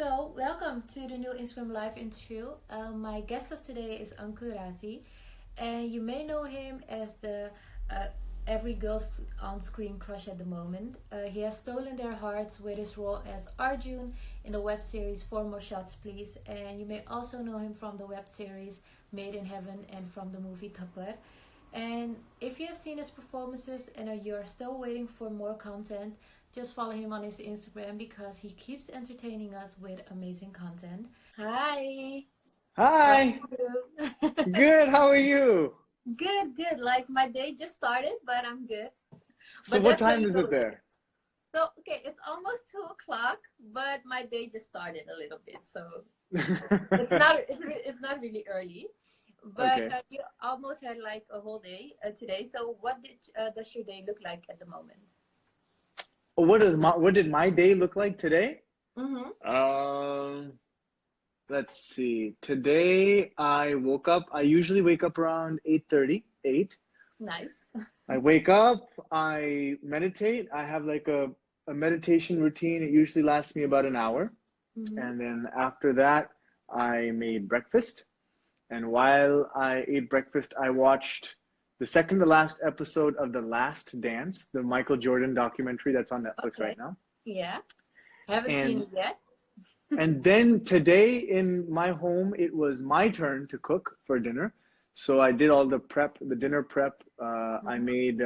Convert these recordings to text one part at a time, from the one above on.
So, welcome to the new Instagram Live interview. My guest of today is Ankur Rathee, and you may know him as the uh, every girl's on-screen crush at the moment. He has stolen their hearts with his role as Arjun in the web series Four More Shots Please, and you may also know him from the web series Made in Heaven and from the movie Thapar. And if you have seen his performances and you're still waiting for more content, just follow him on his Instagram because he keeps entertaining us with amazing content. Hi, how are Hi, you? good. How are you? Good, good. Like my day just started, but I'm good. So, But what that's where time you is go it later. there? So, okay, it's almost 2 o'clock, but my day just started a little bit. So it's not really early, but Okay. you almost had like a whole day today. So does your day look like at the moment? What did my day look like today? Mm-hmm. Um, let's see. Today I woke up. I usually wake up around 8:30, 8. Nice. I wake up, I meditate. I have like a meditation routine. It usually lasts me about an hour. Mm-hmm. And then after that, I made breakfast. And while I ate breakfast, I watched the second to last episode of The Last Dance, the Michael Jordan documentary that's on Netflix right Okay. now. Yeah. Haven't seen And it yet. and then today in my home, it was my turn to cook for dinner. So I did all the prep, the dinner prep. I Mhm. made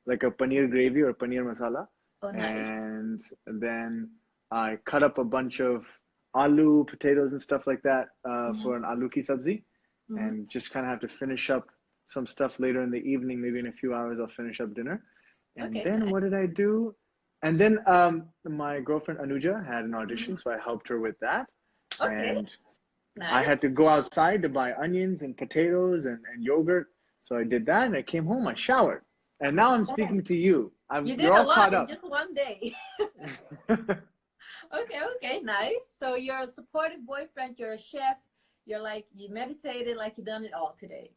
like a paneer gravy or paneer masala, Oh, nice. and then I cut up a bunch of aloo, potatoes, and stuff like that Mm-hmm. for an aloo ki sabzi, Mm-hmm. and just kind of have to finish up some stuff later in the evening. Maybe in a few hours, I'll finish up dinner. And Okay, then nice. what did I do? And then my girlfriend Anuja had an Mm-hmm. audition, so I helped her with that. Okay, And I had nice. to go outside to buy onions and potatoes and yogurt. So I did that and I came home, I showered. And now I'm Damn. speaking to you. You You're did a all lot caught in up. just one day. Okay, okay, nice. So you're a supportive boyfriend, you're a chef, you're like, you meditated, like you done it all today.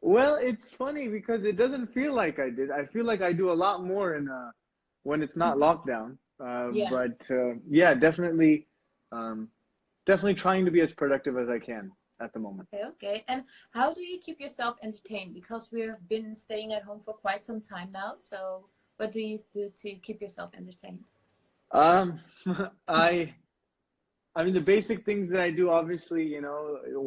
Well, it's funny because it doesn't feel like I did. I feel like I do a lot more when it's not Mhm. lockdown. Yeah. But yeah, um, definitely trying to be as productive as I can at the moment. Okay, okay. And how do you keep yourself entertained? Because we've been staying at home for quite some time now. So what do you do to keep yourself entertained? Um, I I mean, the basic things that I do, obviously,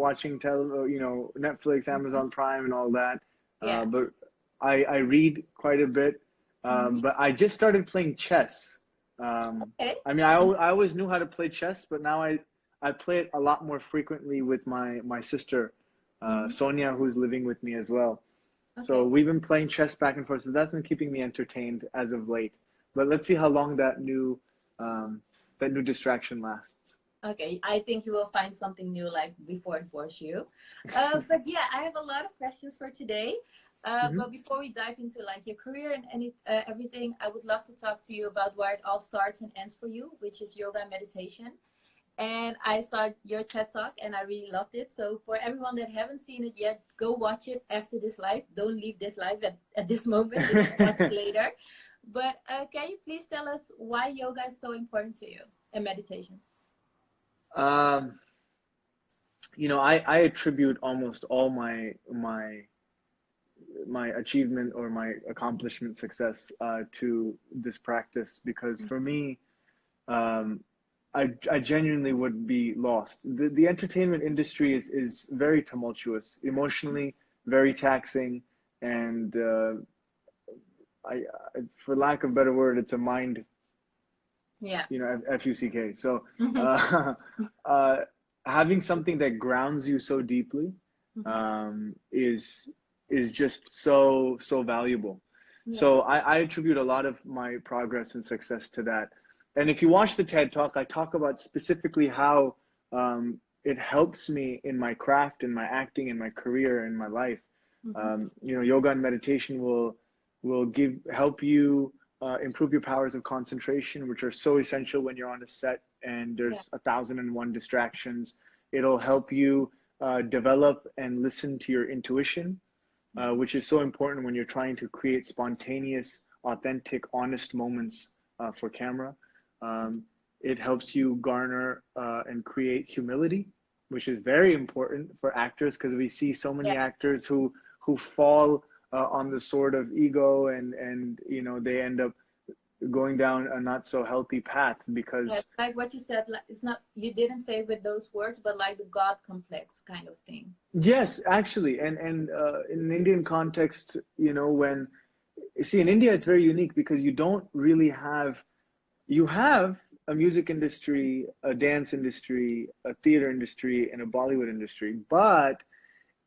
watching Netflix, Mhm. Amazon Prime, and all that. Yeah. But I read quite a bit. Hmm. But I just started playing chess. Okay. I mean, I always knew how to play chess, but now I play it a lot more frequently with my sister, Hmm. Sonia, who's living with me as well. So Okay. we've been playing chess back and forth. So that's been keeping me entertained as of late. But let's see how long um, that new distraction lasts. Okay, I think you will find something new like before it bores you. But yeah, I have a lot of questions for today. Mhm. But before we dive into like your career and everything, I would love to talk to you about where it all starts and ends for you, which is yoga and meditation. And I saw your TED Talk and I really loved it. So for everyone that haven't seen it yet, go watch it after this live. Don't leave this live at this moment. Just watch it later. But can you please tell us why yoga is so important to you and meditation? Um, I attribute almost all my achievement or my accomplishment success to this practice because for me, um, I genuinely would be lost. The entertainment industry is very tumultuous, emotionally very taxing, and I, for lack of a better word, it's a mind, Yeah. fuck. So Mhm. uh, uh, having something that grounds you so deeply Mhm. is just so valuable. Yeah. So I attribute a lot of my progress and success to that. And if you watch the TED Talk, I talk about specifically how it helps me in my craft, in my acting, in my career, in my life. Mhm. Yoga and meditation will help you improve your powers of concentration, which are so essential when you're on a set and Yeah. there's 1,001 distractions. It'll help you develop and listen to your intuition, Mhm. which is so important when you're trying to create spontaneous, authentic, honest moments for camera. Um, It helps you garner and create humility, which is very important for actors because we see so many Yeah. actors who fall on the sword of ego, and you know, they end up going down a not so healthy path Yeah, because like what you said, like, it's not, you didn't say it with those words, but like the God complex kind of thing. yes, actually, and in an Indian context, you know, when you see in India, it's very unique because you don't really have, you have a music industry, a dance industry, a theater industry, and a Bollywood industry, but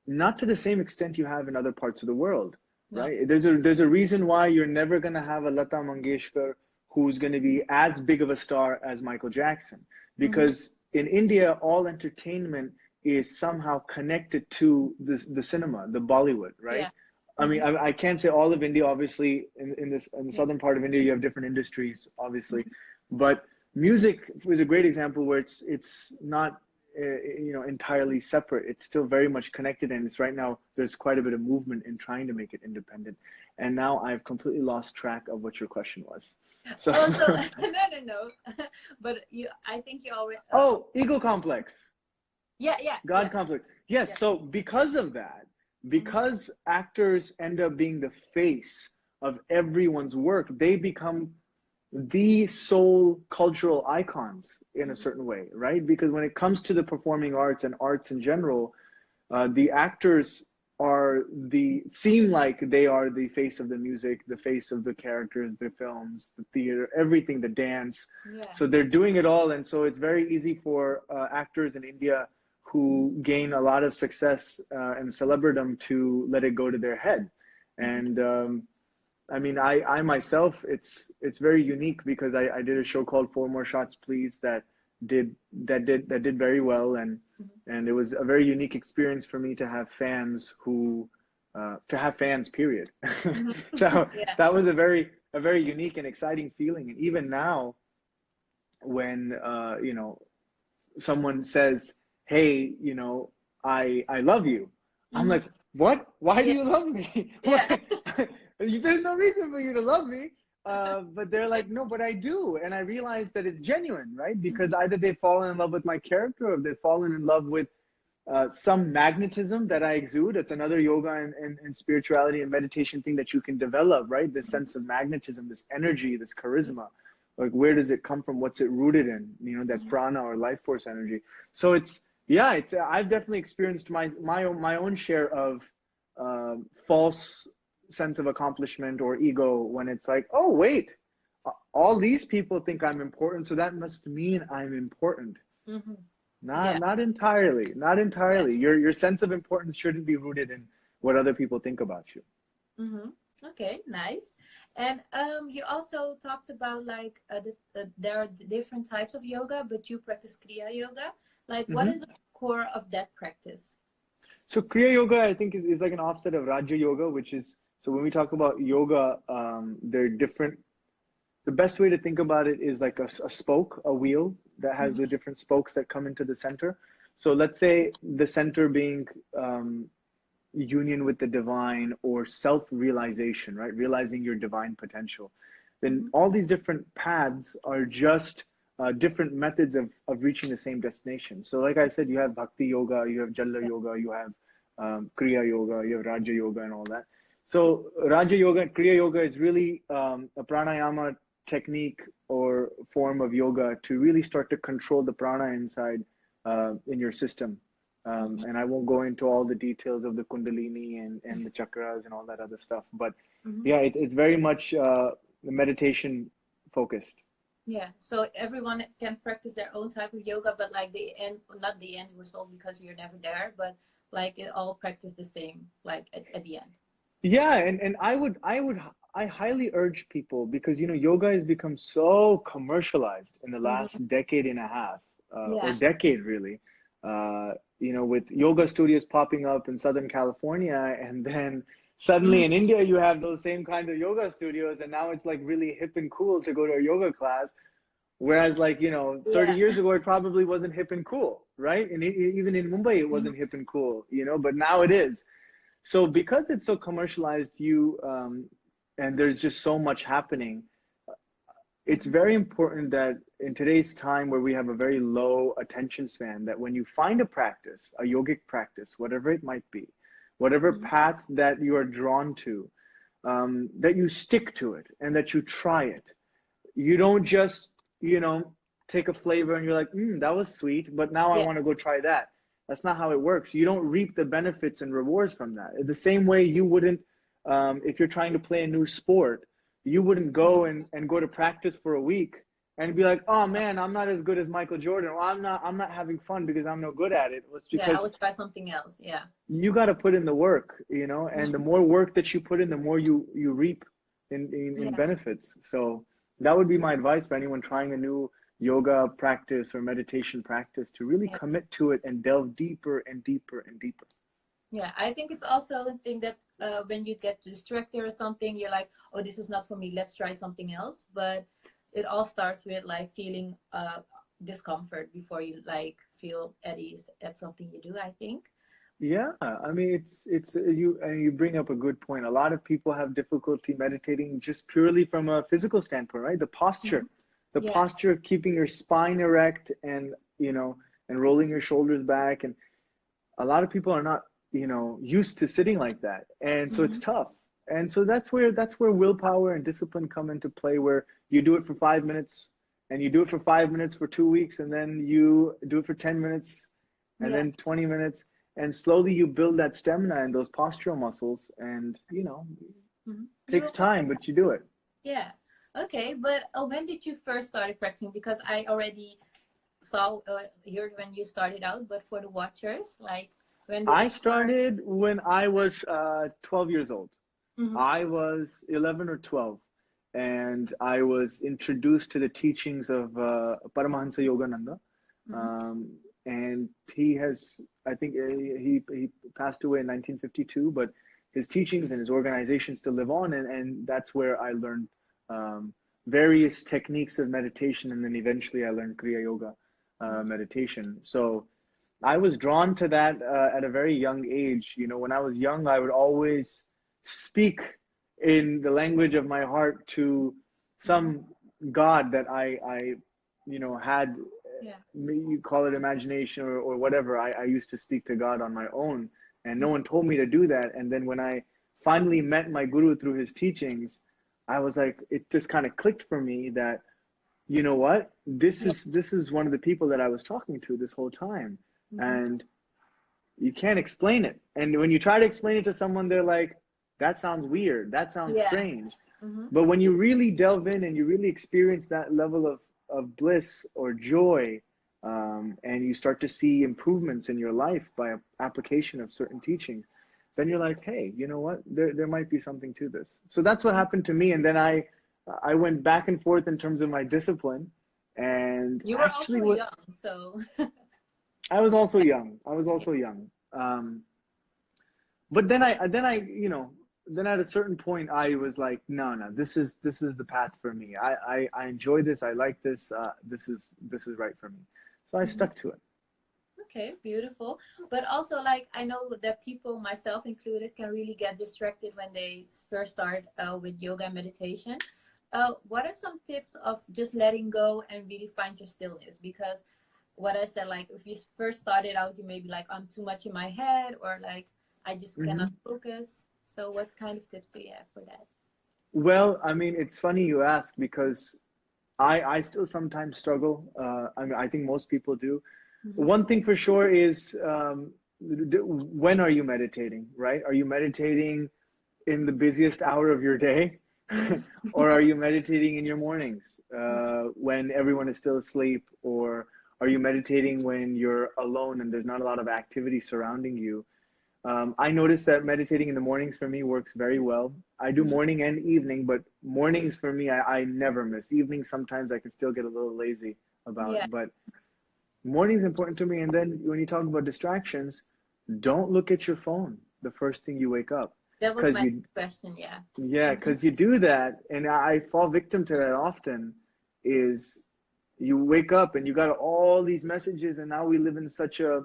not to the same extent you have in other parts of the world, No. right? There's a reason why you're never gonna have a Lata Mangeshkar who's gonna be as big of a star as Michael Jackson, Mm-hmm. because in India, all entertainment is somehow connected to the cinema, the Bollywood, right? Yeah. I mean, Mm-hmm. I can't say all of India, obviously. In the Yeah. southern part of India, you have different industries, obviously, Mm-hmm. but music is a great example where it's not you know, entirely separate. It's still very much connected, and it's right now there's quite a bit of movement in trying to make it independent. And now I've completely lost track of what your question was. So Oh, so no, no, no. But you, I think you already. oh, ego complex, Yeah, yeah, God yes, complex. Yes. yes. So because of that, Mm-hmm. because actors end up being the face of everyone's work, they become the sole cultural icons in a Mm-hmm. certain way, right? Because when it comes to the performing arts and arts in general, the actors are the seem like they are the face of the music, the face of the characters, the films, the theater, everything, the dance. Yeah. So they're doing it all, and so it's very easy for actors in India who gain a lot of success and celebridom to let it go to their head. Mm-hmm. And I mean, I myself, it's very unique because I did a show called Four More Shots, Please, that did very well, and it was a very unique experience for me to have fans who to have fans, period. Mm-hmm. So Yeah. that was a very unique and exciting feeling. And even now, when you know, someone says, "Hey, you know, I love you," I'm Mm-hmm. like, "What? Why do Yeah. you love me? Yeah. There's no reason for you to love me." But they're like, "No, but I do," and I realize that it's genuine, right? Because either they've fallen in love with my character, or they've fallen in love with some magnetism that I exude. It's another yoga and spirituality and meditation thing that you can develop, right? This sense of magnetism, this energy, this charisma. Like, where does it come from? What's it rooted in? You know, that Mm-hmm. prana or life force energy. So it's, yeah, it's, I've definitely experienced my own share of false sense of accomplishment or ego when it's like, oh wait, all these people think I'm important, so that must mean I'm important. Mm-hmm. Not Yeah. not entirely. Not Yeah. entirely. Your sense of importance shouldn't be rooted in what other people think about you. Mm-hmm. Okay, nice. And you also talked about like there are different types of yoga, but you practice Kriya Yoga. Like, what is Hmm. the core of that practice? So Kriya Yoga, I think, is like an offset of Raja Yoga, which is, so when we talk about yoga, they're different. The best way to think about it is like a spoke, a wheel that has Mm-hmm. the different spokes that come into the center. So let's say the center being um, union with the divine or self-realization, right? Realizing your divine potential. Then Mm-hmm. all these different paths are just different methods of reaching the same destination. So like I said, you have Bhakti Yoga, you have Jalla Yeah. Yoga, you have Kriya Yoga, you have Raja Yoga and all that. So Raja Yoga and Kriya Yoga is really a pranayama technique or form of yoga to really start to control the prana inside in your system. Mm-hmm. And I won't go into all the details of the Kundalini and the chakras and all that other stuff. But Mm-hmm. yeah, it's very much meditation focused. Yeah. So everyone can practice their own type of yoga, but like the end, not the end result because you're never there, but like it all practice the same, like at the end. Yeah, and I highly urge people because you know yoga has become so commercialized in the Mm-hmm. last decade and a half or Yeah. decade really. You know, with yoga studios popping up in Southern California, and then suddenly in Mm-hmm. India you have those same kinds of yoga studios, and now it's like really hip and cool to go to a yoga class. Whereas, like, you know, 30 Yeah. years ago, it probably wasn't hip and cool, right? And even in Mumbai, it wasn't hip and cool, you know, but now it is. So because it's so commercialized, and there's just so much happening, it's very important that in today's time where we have a very low attention span, that when you find a practice, a yogic practice, whatever it might be, whatever Mm-hmm. path that you are drawn to, that you stick to it and that you try it. You don't just, you know, take a flavor and you're like, that was sweet, but now I Yeah. want to go try that. That's not how it works. You don't reap the benefits and rewards from that. The same way you wouldn't, if you're trying to play a new sport, you wouldn't go Mm-hmm. and go to practice for a week and be like, oh man, I'm not as good as Michael Jordan, or I'm not having fun because I'm no good at it. It's Yeah, I because would try something else. Yeah. you got to put in the work, you know, and the more work that you put in, the more you reap in Yeah. benefits. So that would be my advice for anyone trying a new yoga practice or meditation practice, to really Yeah. commit to it and delve deeper and deeper and deeper. Yeah, I think it's also a thing that when you get distracted or something, you're like, oh, this is not for me. Let's try something else. But it all starts with like feeling discomfort before you like feel at ease at something you do, I think. Yeah, I mean it's you, and you bring up a good point. A lot of people have difficulty meditating just purely from a physical standpoint, right? Hmm. The Yeah. posture of keeping your spine erect and, you know, and rolling your shoulders back, and a lot of people are not, you know, used to sitting like that, and so Hmm. it's tough. And so that's where willpower and discipline come into play, where you do it for 5 minutes, and you do it for 5 minutes for 2 weeks, and then you do it for 10 minutes, and Yeah. then 20 minutes, and slowly you build that stamina and those postural muscles, and you know, Hmm. it You takes will time, but you do it. yeah. Okay, but when did you first started practicing? Because I already saw heard when you started out, but for the watchers, like when did I it start? started when I was 12 years old. Mm-hmm. I was 11 or 12, and I was introduced to the teachings of Paramahansa Yogananda. Mm-hmm. Um, and he has, I think he passed away in 1952, but his teachings and his organization still live on. And that's where I learned um, various techniques of meditation. And then eventually I learned Kriya Yoga meditation. So I was drawn to that at a very young age. You know, when I was young, I would always speak in the language of my heart to Mm-hmm. some God that I you know, had, Yeah. you call it imagination or whatever. I used to speak to God on my own, and no Mm-hmm. one told me to do that. And then when I finally met my guru through his teachings, I was like, it just kind of clicked for me that, you know what, Yeah. this is one of the people that I was talking to this whole time. Mm-hmm. And you can't explain it. And when you try to explain it to someone, they're like, that sounds weird. That sounds Yeah. strange. Mm-hmm. But when you really delve in and you really experience that level of bliss or joy, and you start to see improvements in your life by application of certain teachings, then you're like, hey, you know what? There might be something to this. So that's what happened to me. And then I went back and forth in terms of my discipline. And You were actually, also what young, so I was also young. I was also young. But you know, then at a certain point, I was like, no, this is the path for me. I enjoy this. I like this. This is right for me. So I Mhm. stuck to it. Okay, beautiful. But also, like, I know that people, myself included, can really get distracted when they first start with yoga and meditation. What are some tips of just letting go and really find your stillness? Because what I said, like, if you first started out, you may be like, I'm too much in my head, or like, I just cannot Hmm. focus. So, what kind of tips do you have for that? Well, I mean, it's funny you ask, because I still sometimes struggle. I mean, I think most people do. Mm-hmm. One thing for sure is, when are you meditating, right? Are you meditating in the busiest hour of your day? Or are you meditating in your mornings, when everyone is still asleep? Or are you meditating when you're alone and there's not a lot of activity surrounding you? I notice that meditating in the mornings for me works very well. I do Mm-hmm. morning and evening, but mornings for me, I never miss. Evenings, sometimes I can still get a little lazy about, Yeah, but morning's important to me. And then when you talk about distractions, don't look at your phone the first thing you wake up, that was because my you question. Yeah. yeah, Mm-hmm. because you do that, and I fall victim to that often. Is you wake up and you got all these messages, and now we live in such a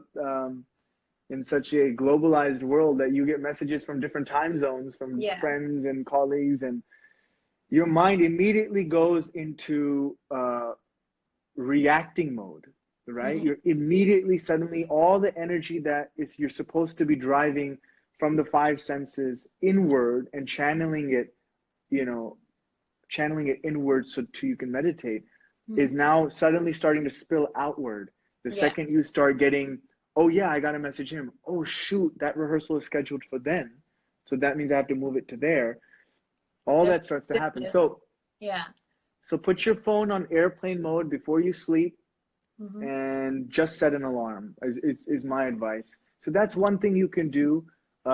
globalized world that you get messages from different time zones from Yeah. friends and colleagues, and your mind immediately goes into reacting mode, right? Mm-hmm. You're immediately, suddenly, all the energy that is you're supposed to be driving from the five senses inward and channeling it, you know, channeling it inward so to you can meditate, Mm-hmm. is now suddenly starting to spill outward. The Yeah. second you start getting, oh yeah, I got to message him. Oh shoot, that rehearsal is scheduled for then. So that means I have to move it to there. All That's that starts to happen. goodness. So Yeah. put your phone on airplane mode before you sleep Mm-hmm. and just set an alarm is my advice. So that's one thing you can do.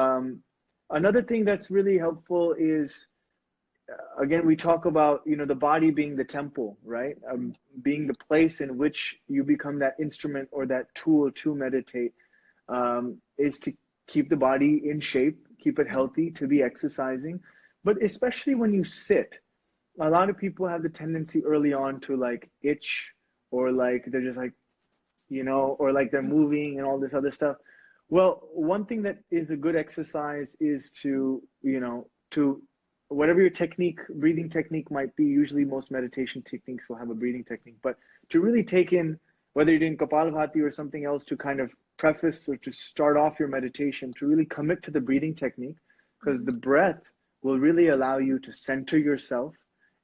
Um, Another thing that's really helpful is, again, we talk about, the body being the temple, right? Being the place in which you become that instrument or that tool to meditate, is to keep the body in shape, keep it healthy, to be exercising. But especially when you sit, a lot of people have the tendency early on to like itch, or like they're just like, or like they're moving and all this other stuff. Well, one thing that is a good exercise is to, to whatever your technique, breathing technique might be. Usually most meditation techniques will have a breathing technique, but to really take in, whether you're doing Kapalbhati or something else, to kind of preface or to start off your meditation, to really commit to the breathing technique, because Mm-hmm. the breath will really allow you to center yourself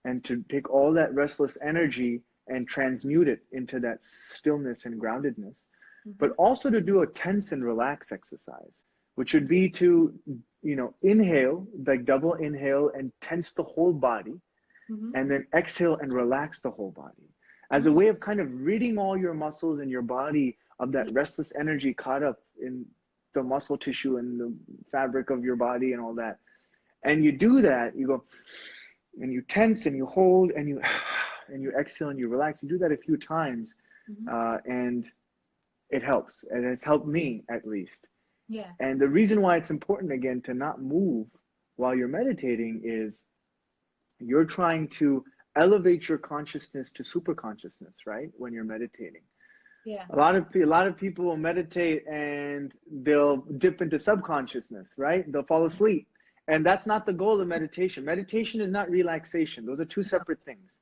and to take all that restless energy and transmute it into that stillness and groundedness. Mm-hmm. But also to do a tense and relax exercise, which would be to, inhale, like double inhale and tense the whole body, Mm-hmm. and then exhale and relax the whole body, as a Mm-hmm. way of kind of ridding all your muscles and your body of that Yeah. restless energy caught up in the muscle tissue and the fabric of your body and all that. And you do that, you go, and you tense and you hold and you and you exhale and you relax. You do that a few times, Mm-hmm. and it helps, and it's helped me at least. Yeah. And the reason why it's important, again, to not move while you're meditating is you're trying to elevate your consciousness to super consciousness, right? When you're meditating, Yeah. a lot of people will meditate and they'll dip into subconsciousness, right? They'll fall asleep. And that's not the goal of meditation. Meditation is not relaxation. Those are two No. separate things.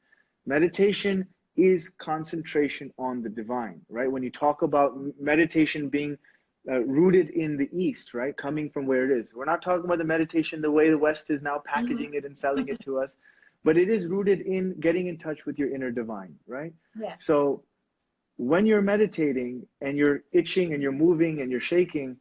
Meditation is concentration on the divine, right? When you talk about meditation being rooted in the East, right? Coming from where it is. We're not talking about the meditation the way the West is now Mm-hmm. packaging it and selling it to us, but it is rooted in getting in touch with your inner divine, right? Yeah. So when you're meditating and you're itching and you're moving and you're shaking,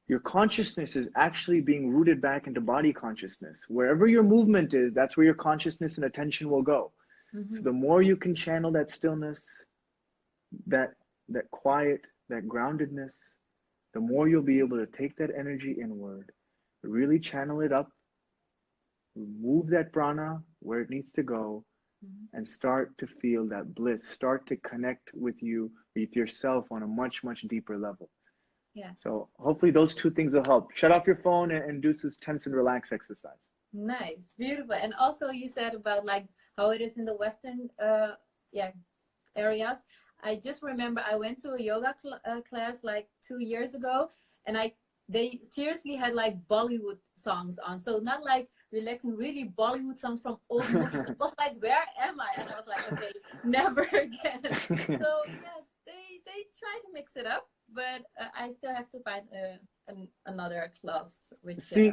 your consciousness is actually being rooted back into body consciousness. Wherever your movement is, that's where your consciousness and attention will go. So Mm-hmm. the more you can channel that stillness, that that quiet, that groundedness, the more you'll be able to take that energy inward, really channel it up, move that prana where it needs to go, Mm-hmm. and start to feel that bliss, start to connect with yourself on a much, much deeper level. Yeah. So hopefully those two things will help. Shut off your phone and do this tense and relax exercise. Nice, beautiful. And also you said about like how it is in the Western yeah areas. I just remember I went to a yoga class like 2 years ago, and they seriously had like Bollywood songs on. So not like relaxing, really Bollywood songs from old movies. It was like, where am I? And I was like, okay, never again. So yeah, they try to mix it up, but I still have to find another class which see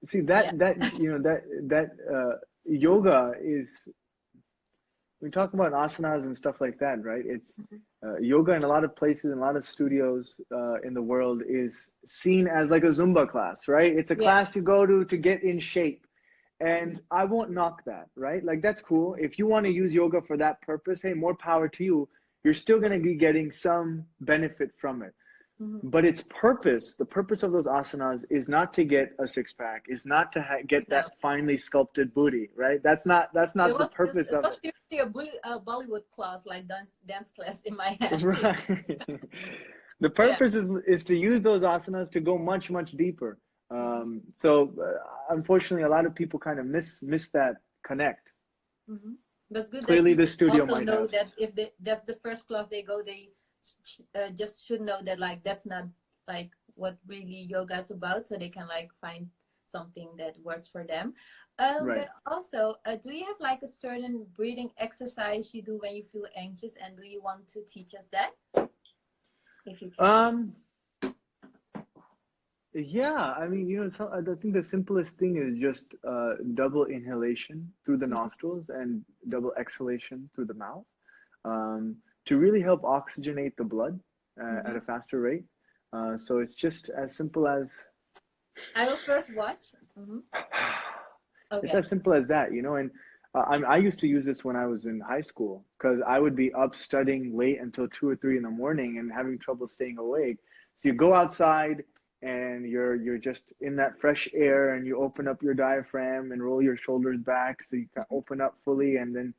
see yeah. that yoga is, we talk about asanas and stuff like that, right? It's yoga in a lot of places, in a lot of studios in the world, is seen as like a Zumba class, right? It's a Yeah. class you go to get in shape. And I won't knock that, right? Like, that's cool. If you want to use yoga for that purpose, hey, more power to you. You're still going to be getting some benefit from it. Mm-hmm. But its purpose, the purpose of those asanas, is not to get a six pack, is not to get No. that finely sculpted booty, right? That's not It the was just purpose it of was it. seriously a Bollywood class, like dance class in my head. Right. The Yeah. purpose is to use those asanas to go much, much deeper. Mm-hmm. So unfortunately, a lot of people kind of miss that connect. Mm-hmm. That's good that Clearly, people this studio also might know have. that if that's the first class they go, they just should know that like that's not like what really yoga is about, so they can like find something that works for them. Right. But also, do you have like a certain breathing exercise you do when you feel anxious, and do you want to teach us that if you can? Um, yeah, I mean, so I think the simplest thing is just double inhalation through the nostrils and double exhalation through the mouth, to really help oxygenate the blood at Mm-hmm. a faster rate. So it's just as simple as I will first watch. Mm-hmm. it's Okay. as simple as that, and I used to use this when I was in high school because I would be up studying late until 2 or 3 in the morning and having trouble staying awake. So you go outside and you're just in that fresh air and you open up your diaphragm and roll your shoulders back so you can open up fully and then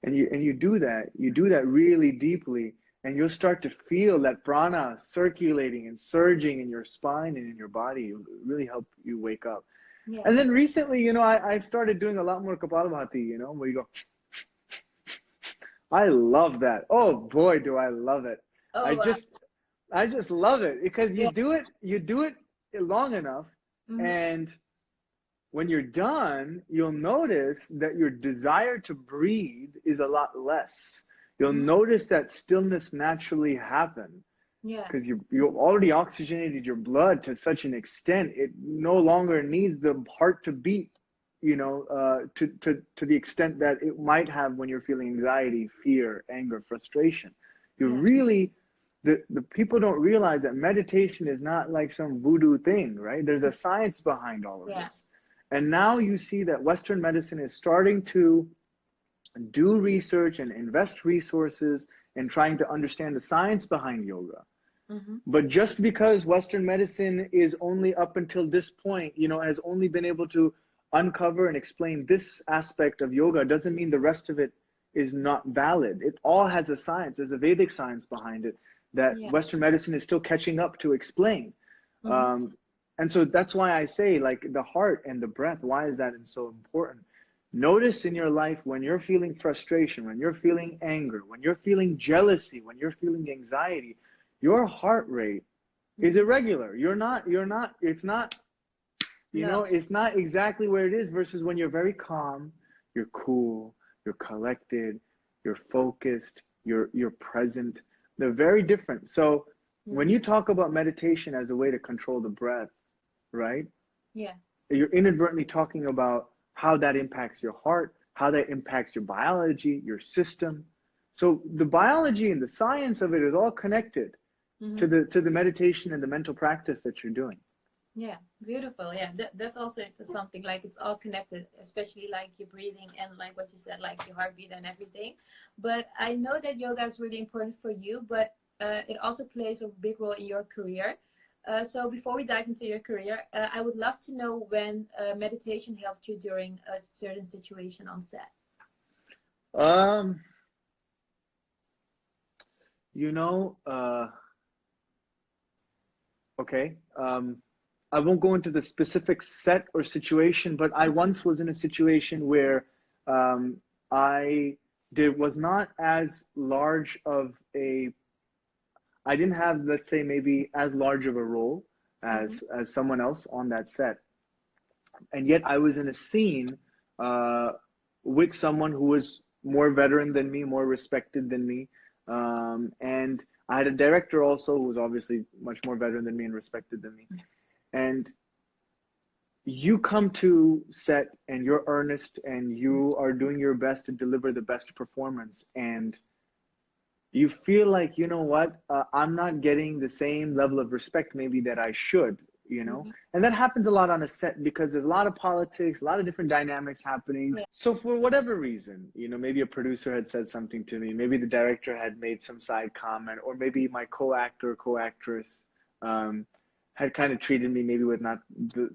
and you do that really deeply and you'll start to feel that prana circulating and surging in your spine and in your body. It'll really help you wake up. Yeah. And then recently, I've started doing a lot more kapalabhati, where you go. I love that. Oh boy, do I love it. Oh I wow. just I just love it because Yeah. you do it long enough, Mm-hmm. and when you're done, you'll notice that your desire to breathe is a lot less. You'll Mm-hmm. notice that stillness naturally happen Yeah. because you already oxygenated your blood to such an extent it no longer needs the heart to beat, to the extent that it might have when you're feeling anxiety, fear, anger, frustration. You Yeah. really the people don't realize that meditation is not like some voodoo thing, right? There's a science behind all of Yeah. this. And now you see that Western medicine is starting to do research and invest resources in trying to understand the science behind yoga. Mm-hmm. But just because Western medicine is only up until this point, has only been able to uncover and explain this aspect of yoga, doesn't mean the rest of it is not valid. It all has a science. There's a Vedic science behind it that Yeah. Western medicine is still catching up to explain. Mm-hmm. And so that's why I say, like, the heart and the breath, why is that so important? Notice in your life when you're feeling frustration, when you're feeling anger, when you're feeling jealousy, when you're feeling anxiety, your heart rate is Mm-hmm. irregular. No. It's not exactly where it is versus when you're very calm, you're cool, you're collected, you're focused, you're present. They're very different. So when Mm-hmm. you talk about meditation as a way to control the breath, right? Yeah. You're inadvertently talking about how that impacts your heart, how that impacts your biology, your system. So the biology and the science of it is all connected Mm-hmm. to the meditation and the mental practice that you're doing. Yeah, beautiful. Yeah, that's also to something like it's all connected, especially like your breathing and like what you said, like your heartbeat and everything. But I know that yoga is really important for you, but it also plays a big role in your career. So before we dive into your career, I would love to know when meditation helped you during a certain situation on set. Um, you know, uh, okay. I won't go into the specific set or situation, but I once was in a situation where um, I was not as large of a, I didn't have, let's say, maybe as large of a role Mm-hmm. as someone else on that set, and yet I was in a scene uh, with someone who was more veteran than me, more respected than me, and I had a director also who was obviously much more veteran than me and respected than me, and you come to set and you're earnest and you are doing your best to deliver the best performance, and you feel like, you know what, I'm not getting the same level of respect maybe that I should, Mm-hmm. and that happens a lot on a set because there's a lot of politics, a lot of different dynamics happening. Yeah. So for whatever reason, maybe a producer had said something to me, maybe the director had made some side comment, or maybe my co-actor or co-actress um, had kind of treated me maybe with not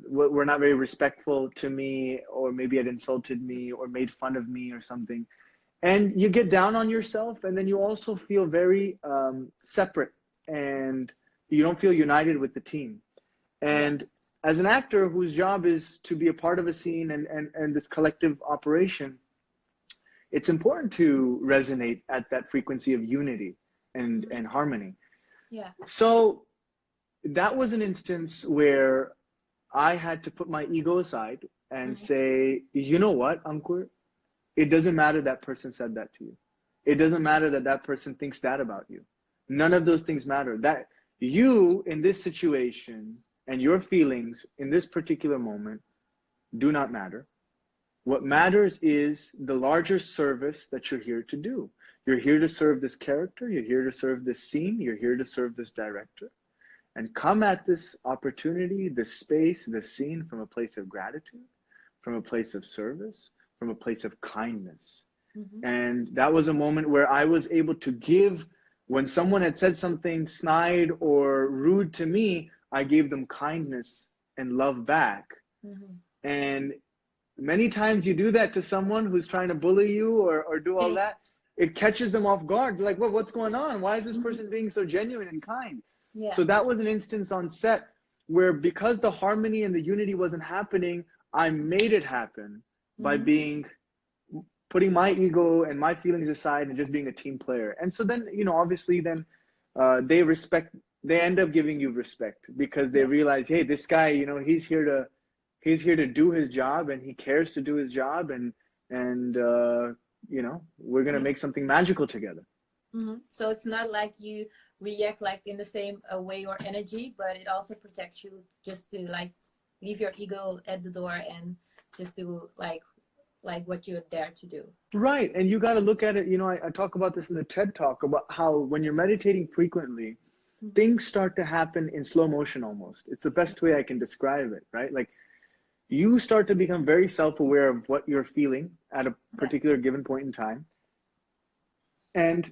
were not very respectful to me, or maybe had insulted me or made fun of me or something, and you get down on yourself, and then you also feel very separate, and you don't feel united with the team. Yeah. And as an actor whose job is to be a part of a scene and this collective operation, it's important to resonate at that frequency of unity. and harmony. Yeah. So that was an instance where I had to put my ego aside and Mm-hmm. say, you know what, Ankur, it doesn't matter that person said that to you. It doesn't matter that that person thinks that about you. None of those things matter. That you in this situation and your feelings in this particular moment do not matter. What matters is the larger service that you're here to do. You're here to serve this character. You're here to serve this scene. You're here to serve this director. And come at this opportunity, this space, this scene from a place of gratitude, from a place of service, from a place of kindness. Mm-hmm. And that was a moment where I was able to give, when someone had said something snide or rude to me, I gave them kindness and love back. Mm-hmm. And many times you do that to someone who's trying to bully you or do all that, it catches them off guard. They're like, well, what's going on? Why is this person being so genuine and kind? Yeah. So that was an instance on set where, because the harmony and the unity wasn't happening, I made it happen by putting my ego and my feelings aside and just being a team player. And so then, obviously then they end up giving you respect because they Yeah. realize, hey, this guy, he's here to do his job, and he cares to do his job, and we're gonna Yeah. make something magical together. Mm-hmm. So it's not like you react like in the same way or energy, but it also protects you just to like leave your ego at the door and just do like what you're there to do. Right. And you got to look at it. I talk about this in the TED Talk about how when you're meditating frequently, Mm-hmm. things start to happen in slow motion almost. It's the best way I can describe it, right? Like, you start to become very self-aware of what you're feeling at a particular given point in time. And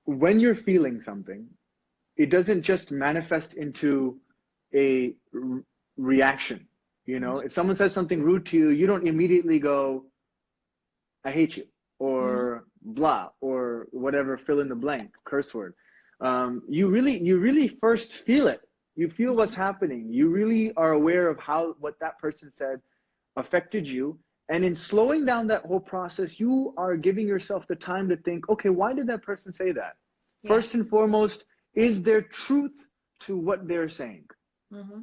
when you're feeling something, it doesn't just manifest into a reaction. If someone says something rude to you, you don't immediately go, I hate you, Mm-hmm. or blah, or whatever, fill in the blank, curse word. You really first feel it. You feel what's happening. You really are aware of what that person said affected you. And in slowing down that whole process, you are giving yourself the time to think, okay, why did that person say that? Yeah. First and foremost, is there truth to what they're saying? Mm-hmm.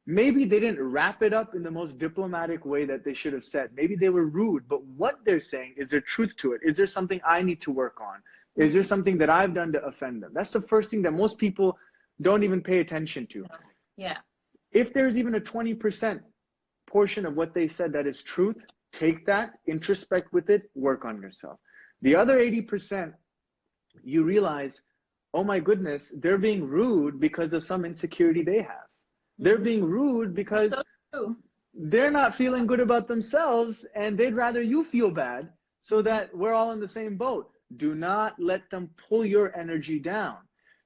Maybe they didn't wrap it up in the most diplomatic way that they should have said. Maybe they were rude, but what they're saying, is there truth to it? Is there something I need to work on? Is there something that I've done to offend them? That's the first thing that most people don't even pay attention to. Yeah. If there's even a 20% portion of what they said that is truth, take that, introspect with it, work on yourself. The other 80%, you realize, oh my goodness, they're being rude because of some insecurity they have. They're being rude because So true. they're not feeling good about themselves, and they'd rather you feel bad so that we're all in the same boat. Do not let them pull your energy down.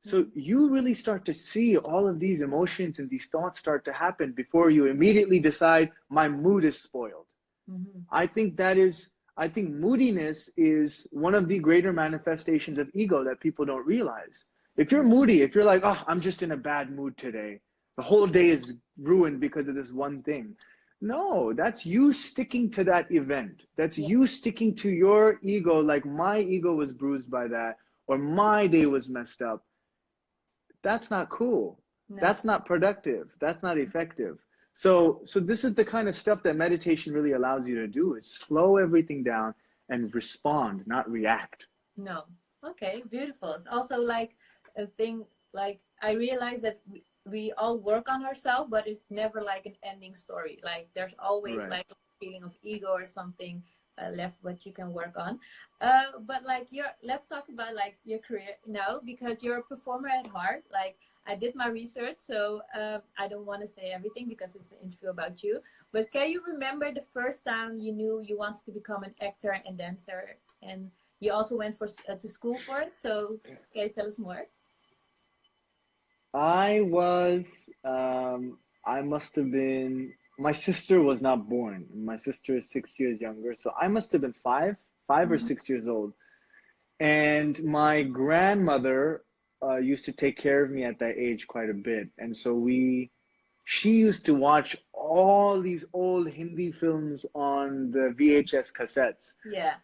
So you really start to see all of these emotions and these thoughts start to happen before you immediately decide, my mood is spoiled. Mm-hmm. I think moodiness is one of the greater manifestations of ego that people don't realize. If you're moody, if you're like, oh, I'm just in a bad mood today, the whole day is ruined because of this one thing. No, that's you sticking to that event. That's you sticking to your ego, like, my ego was bruised by that, or my day was messed up. That's not cool. No. That's not productive. That's not effective. So this is the kind of stuff that meditation really allows you to do, is slow everything down and respond, not react. No. Okay, beautiful. It's also like a thing, like I realize that we all work on ourselves, but it's never like an ending story. Like there's always Right. like a feeling of ego or something left what you can work on. But like let's talk about like your career now, because you're a performer at heart. Like I did my research, so I don't want to say everything because it's an interview about you. But can you remember the first time you knew you wanted to become an actor and dancer, and you also went to school for it? So can you tell us more? I must have been, my sister was not born. My sister is 6 years younger. So I must have been five or Mm-hmm. 6 years old. And my grandmother used to take care of me at that age quite a bit. And so she used to watch all these old Hindi films on the VHS cassettes. Yeah.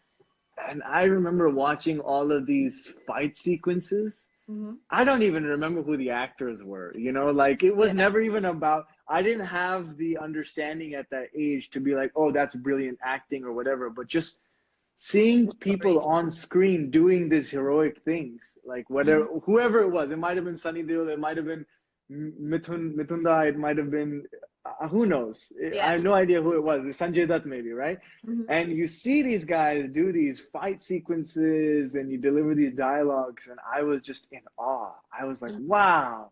And I remember watching all of these fight sequences. Mm-hmm. I don't even remember who the actors were, you know, like it was Yeah. never even about, I didn't have the understanding at that age to be like, oh, that's brilliant acting or whatever, but just seeing people Story. on screen doing these heroic things, like Mm-hmm. whatever, whoever it was, it might have been Sunny Deol, it might have been Mitunda, it might have been, who knows? I Yeah. have no idea who it was. Sanjay Dutt maybe, right? Mm-hmm. And you see these guys do these fight sequences and you deliver these dialogues, and I was just in awe. I was like, wow,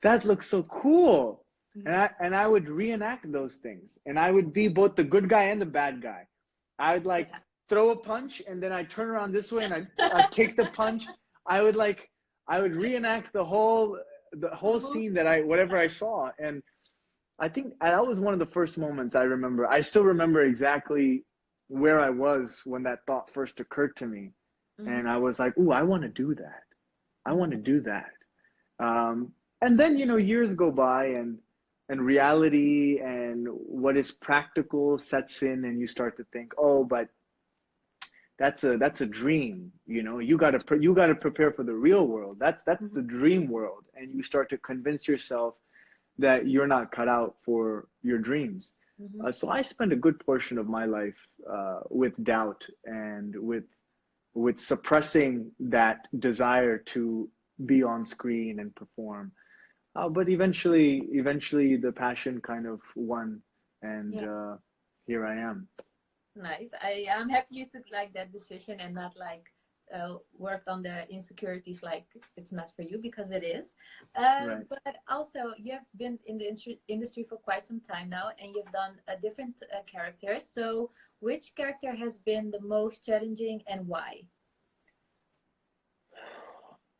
that looks so cool. And Mm-hmm. I would reenact those things, and I would be both the good guy and the bad guy. I would like Yeah. throw a punch, and then I'd turn around this way and I'd take the punch. I would like I would reenact the whole scene that I whatever I saw. And I think that was one of the first moments I remember. I still remember exactly where I was when that thought first occurred to me. Mm-hmm. And I was like, ooh, I want to do that. I want to Mm-hmm. do that. And then, years go by, and reality and what is practical sets in, and you start to think, oh, but that's a dream. You got to prepare for the real world. That's Mm-hmm. the dream world. And you start to convince yourself that you're not cut out for your dreams. Mm-hmm. So I spent a good portion of my life with doubt and with suppressing that desire to be on screen and perform. But eventually, the passion kind of won, and Yeah. here I am. Nice. I'm happy you took like that decision and not like worked on the insecurities like it's not for you, because it is. Right. But also you have been in the industry for quite some time now, and you've done different characters. So which character has been the most challenging and why?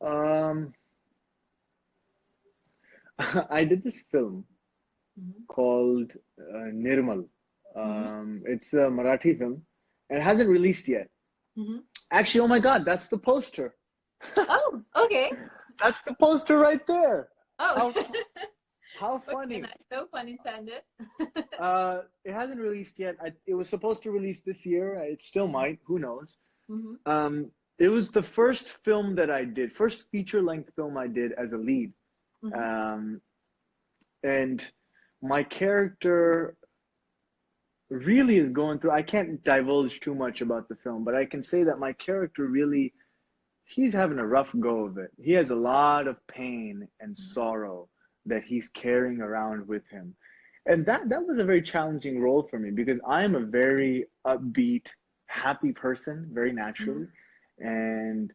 Um, I did this film Mm-hmm. called Nirmal. Mm-hmm. It's a Marathi film, and it hasn't released yet. Mm-hmm. Actually, oh my God, that's the poster. Oh, okay. That's the poster right there. Oh, How how okay, funny. nice. No pun intended. It hasn't released yet. It was supposed to release this year. It still might. Who knows? Mm-hmm. It was the first film that I did, first feature-length film I did as a lead. Mm-hmm. Um, and my character really is going through, I can't divulge too much about the film, but I can say that my character really, he's having a rough go of it. He has a lot of pain and sorrow that he's carrying around with him. And that was a very challenging role for me, because I'm a very upbeat, happy person, very Mm-hmm. naturally. And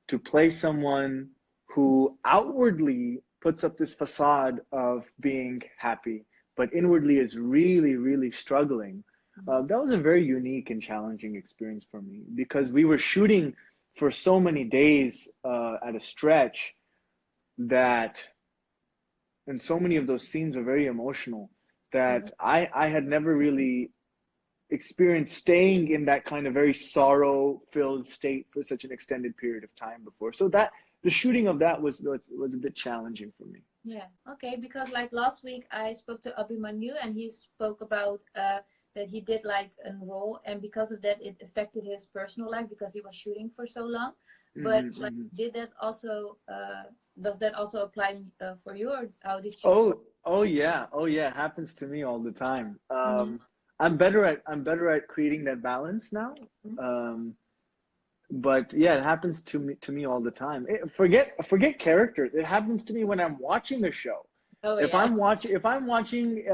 to play someone who outwardly puts up this facade of being happy, but inwardly is really, really struggling, that was a very unique and challenging experience for me, because we were shooting for so many days at a stretch that, and so many of those scenes were very emotional, Mm-hmm. that I had never really experienced staying in that kind of very sorrow-filled state for such an extended period of time before. So that the shooting of that was a bit challenging for me. Yeah, okay, because like last week I spoke to Abhimanyu and he spoke about that he did like a role, and because of that it affected his personal life because he was shooting for so long. But Mm-hmm, like, mm-hmm. did that also does that also apply for you, or how did you? Oh yeah, happens to me all the time. Mm-hmm. I'm better at creating that balance now. Um, but yeah, it happens to me all the time. Forget characters. It happens to me when I'm watching a show. Oh If yeah. I'm watching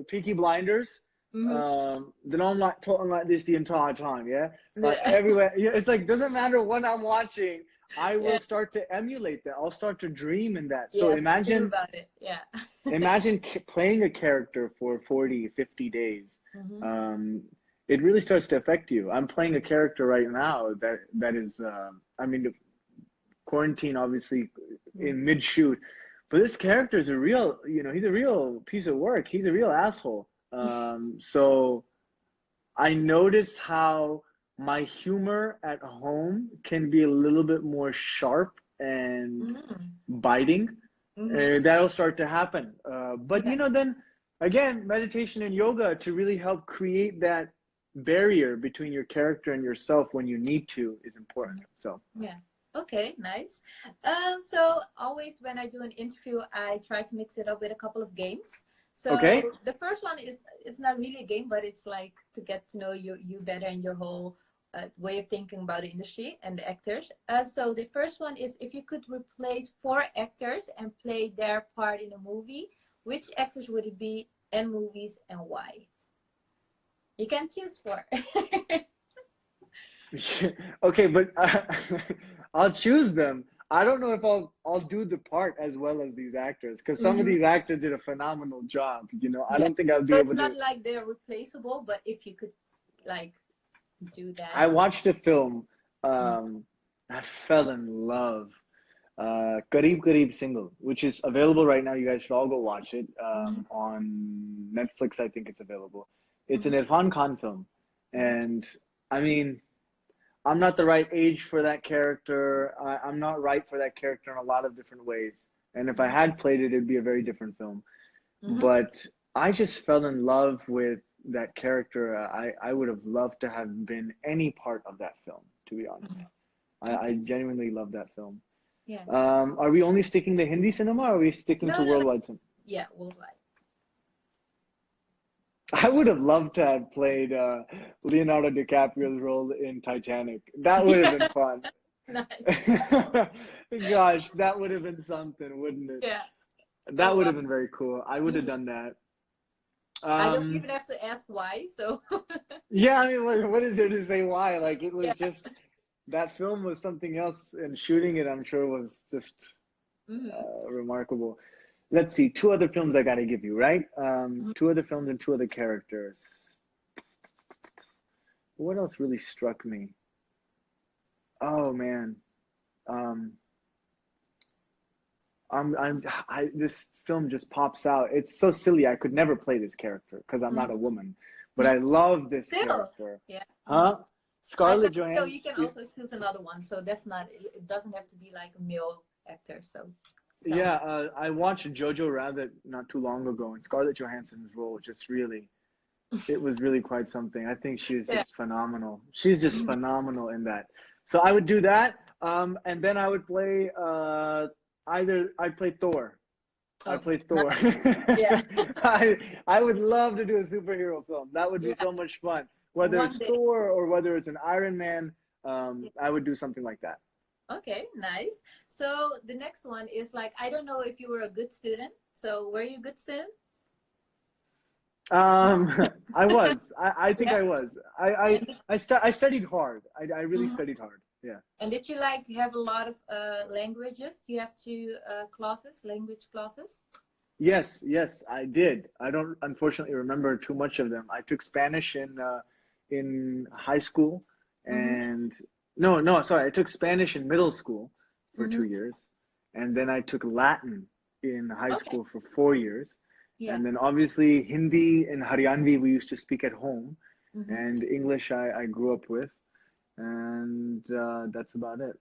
Peaky Blinders, Mm-hmm. then I'm like talking like this the entire time. Yeah, like Yeah. everywhere. Yeah, it's like doesn't matter what I'm watching. I will Yeah. start to emulate that. I'll start to dream in that. So Yes, dream imagine about it. Yeah. imagine playing a character for 40, 50 days. Mm-hmm. um, it really starts to affect you. I'm playing a character right now that is I mean, quarantine obviously in mid shoot, but this character is a real, he's a real piece of work. He's a real asshole. So I notice how my humor at home can be a little bit more sharp and Mm-hmm. biting. Mm-hmm. That'll start to happen. But Yeah. then again, meditation and yoga to really help create that barrier between your character and yourself when you need to is important. So Yeah. Okay, nice. So always when I do an interview, I try to mix it up with a couple of games. So Okay. the first one is it's not really a game, but it's like to get to know you better and your whole way of thinking about the industry and the actors. So the first one is if you could replace four actors and play their part in a movie, which actors would it be and movies and why? You can choose four. Okay, but I'll choose them. I don't know if I'll do the part as well as these actors because some of Mhm. these actors did a phenomenal job. You know, I Yeah. don't think I'll So be it's able not to. like they're replaceable, but if you could like do that. I watched a film. Mhm. I fell in love. Kareeb Kareeb Single, which is available right now. You guys should all go watch it. Mhm. On Netflix, I think it's available. It's an Mhm. Irfan Khan film, Mhm. and I mean, I'm not the right age for that character. I'm not right for that character in a lot of different ways. And if I had played it, it'd be a very different film. Mhm. But I just fell in love with that character. I would have loved to have been any part of that film, to be honest. Mhm. I Okay. genuinely love that film. Yeah. Are we only sticking to Hindi cinema or are we sticking No, to no, no. worldwide cinema? Yeah, worldwide. I would have loved to have played Leonardo DiCaprio's role in Titanic. That would have been Yeah. fun. Nice. Gosh, that would have been something, wouldn't it? Yeah. That Oh would well. have been very cool. I would have Mhm. done that. I don't Um, even have to ask why. So yeah, I mean, what is there to say why? Like, it yeah. was just that film was something else, and shooting it, I'm sure, was just Mhm. remarkable. Let's see, two other films I got to give you, right? Mhm. Two other films and two other characters. What else really struck me? Oh man, um, this film just pops out. It's so silly. I could never play this character because I'm not a Mhm. woman, but I love this Still. character. Yeah. Mhm. Huh? I said Scarlett still. Johansson. You can also choose another one. So that's not. It doesn't have to be like a male actor. So tell me. Yeah, I watched Jojo Rabbit not too long ago, and Scarlett Johansson's role just really, it was really quite something. I think she is Yeah. just phenomenal. She's just Mhm. phenomenal in that. So I would do that, and then I would play either I'd play Thor. I Oh, play nice. Thor. Yeah. I I would love to do a superhero film. That would be Yeah. so much fun. Whether One it's day. Thor or whether it's an Iron Man, I would do something like that. Okay, nice. So the next one is like I don't know if you were a good student. So were you a good student? I was. I think Yeah. I was. I studied hard. I really Mhm. studied hard. Yeah. And did you like have a lot of languages? You have two classes, language classes. Yes, yes, I did. I don't unfortunately remember too much of them. I took Spanish in high school Mm-hmm. and no, no, sorry, I took Spanish in middle school for Mm-hmm. 2 years, and then I took Latin in high Okay. school for 4 years, Yeah. and then obviously Hindi and Haryanvi we used to speak at home, Mm-hmm. and English I grew up with, and that's about it.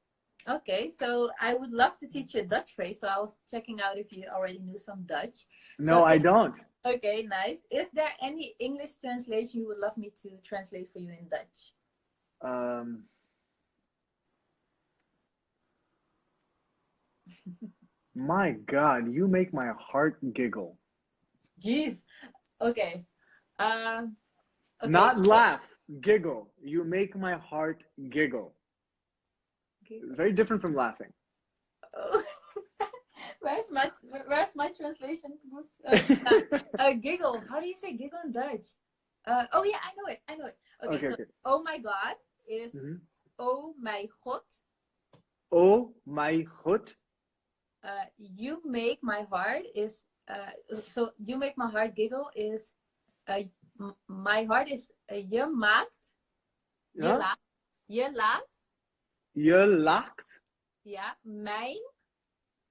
Okay. So I would love to teach you Dutch phrase. So I was checking out if you already knew some Dutch. So No, I don't. okay, nice. Is there any English translation you would love me to translate for you in Dutch? Um, my God, you make my heart giggle. Jeez. Okay. Um. Okay. Not laugh, giggle. You make my heart giggle. Giggle. Very different from laughing. Oh. Where's my where's my translation book? Giggle. How do you say giggle in Dutch? Oh yeah, I know it. I know it. Okay, Okay, so okay. oh my God is Mhm. oh my God. Oh my god. You make my heart is so you make my heart giggle is uh, my heart is je maakt Huh? je laat Je lacht. ja mijn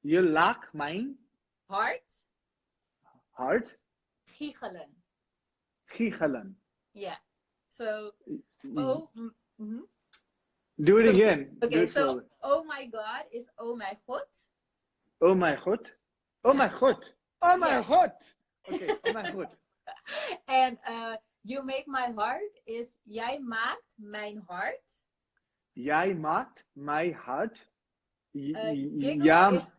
Je lacht mijn hart hart giechelen. giechelen. Yeah. So oh. Mm-hmm. Do it So again. Do okay, it so slowly. oh my God is oh my God. Oh my god. Oh Yeah. my god. Oh my Yeah. god. Okay, oh my god. And you make my heart is jij maakt mijn hart. Jij maakt my hart Giggelen Ja, is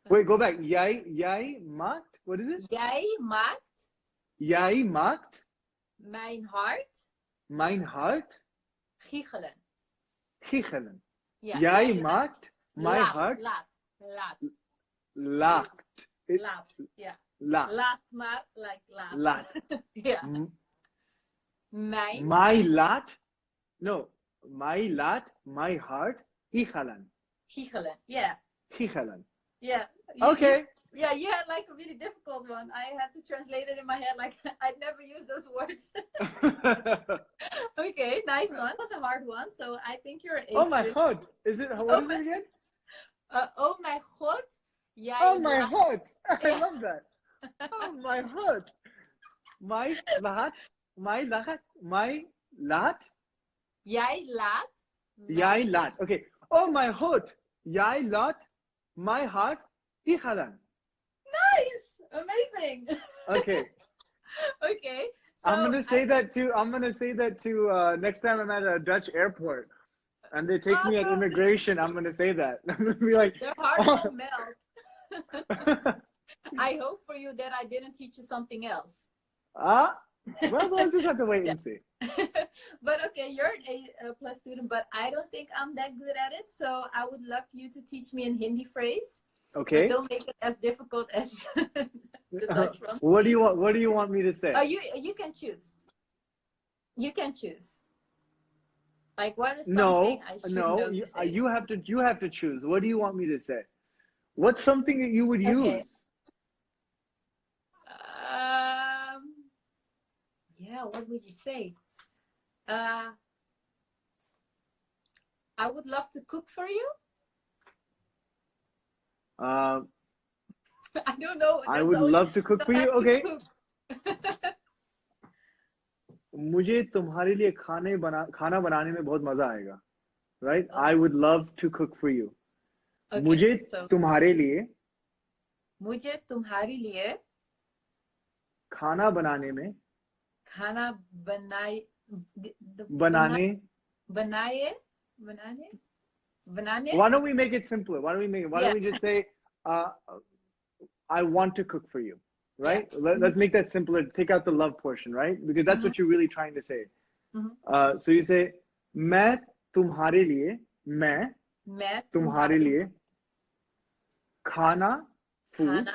wait, go back. Jij maakt, what is it? jij maakt Jij maakt mijn hart mijn hart giechelen. giechelen. Ja, Jij jij maakt mijn hart laat. lacht. Laat, ja. Laat. Laat maar, like laat. Laat. Ja. Mijn Mij laat, no, mij laat mijn hart giechelen. giechelen. Yeah. Giechelen. Yeah. Okay. Yeah, you had like a really difficult one. I had to translate it in my head. Like I'd never use those words. Okay, nice one. That was a hard one. So I think you're an ace. Oh my god. Is it, what is it again? Oh my god. Jij Oh my laat. heart. I Yeah. love that. Oh my heart. My laat. Jij laat. Jij laat. Okay. Oh my heart. Jij laat my heart giechelen. Nice. Amazing. Okay. Okay. So I'm gonna say that to next time I'm at a Dutch airport and they take me at Awesome. immigration. I'm gonna say that. I'm gonna be like, Their heart will melt. I hope for you that I didn't teach you something else. well, we'll just have to wait and see. But okay, you're an A plus student, but I don't think I'm that good at it. So I would love you to teach me a Hindi phrase. Okay. But don't make it as difficult as the Dutch one. What do you want me to say? Oh, you can choose. You can choose. Like what is something I should know to say? You have to choose. What do you want me to say? What's something that you would use? Yeah, what would you say? I would love to cook for you. I don't know. I would love to cook for you. Okay. मुझे तुम्हारे लिए खाना बनाने में बहुत मजा आएगा. Right? I would love to cook for you. Okay, मुझे तुम्हारे लिए खाना बनाने में बनाने. Why don't we make it simpler? Why don't we just say I want to cook for you, right? Yeah. Let's make that simpler. Take out the love portion, right? Because that's what you're really trying to say. So you say मैं तुम्हारे लिए खाना, food,